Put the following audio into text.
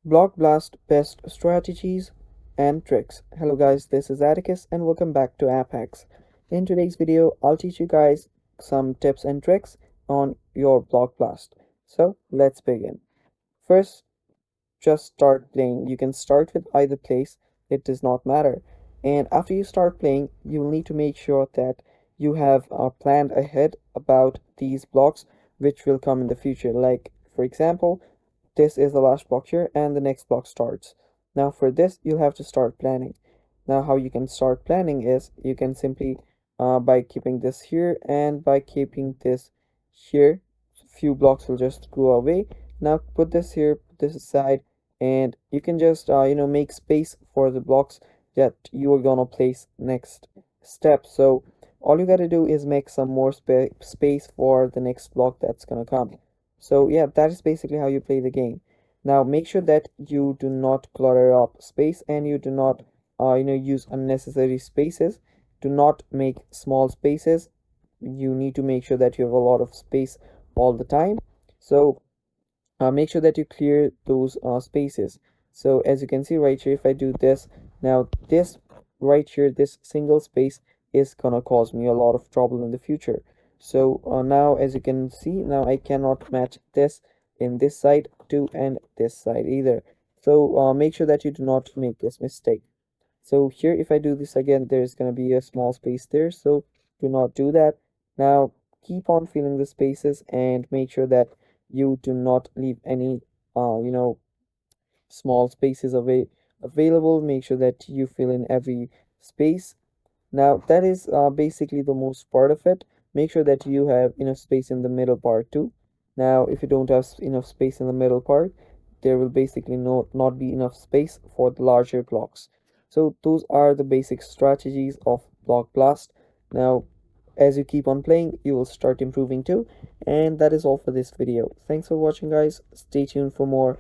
Block Blast Best Strategies and Tricks. Hello guys, this is Atticus and welcome back to App Hacks. In today's video, I'll teach you guys some tips and tricks on your Block Blast. So let's begin. First, just start playing. You can start with either place, it does not matter. And after you start playing, you will need to make sure that you have planned ahead about these blocks which will come in the future. Like, for example, this is the last block here and the next block starts. Now for this you'll have to start planning. Now how you can start planning is you can simply by keeping this here and by keeping this here, few blocks will just go away. Now put this here, put this aside, and you can just make space for the blocks that you are gonna place next step. So all you gotta do is make some more space for the next block that's gonna come. So yeah, that is basically how you play the game. Now make sure that you do not clutter up space and you do not use unnecessary spaces. Do not make small spaces. You need to make sure that you have a lot of space all the time. So make sure that you clear those spaces. So as you can see right here, if I do this, now this right here, this single space is gonna cause me a lot of trouble in the future. So now as you can see, now I cannot match this in this side too and this side either. So make sure that you do not make this mistake. So here, if I do this again, there's going to be a small space there. So do not do that. Now keep on filling the spaces and make sure that you do not leave any, small spaces available. Make sure that you fill in every space. Now that is basically the most part of it. Make sure that you have enough space in the middle part too. Now if you don't have enough space in the middle part, there will basically not be enough space for the larger blocks. So those are the basic strategies of Block Blast. Now as you keep on playing, you will start improving too. And that is all for this video. Thanks for watching guys. Stay tuned for more.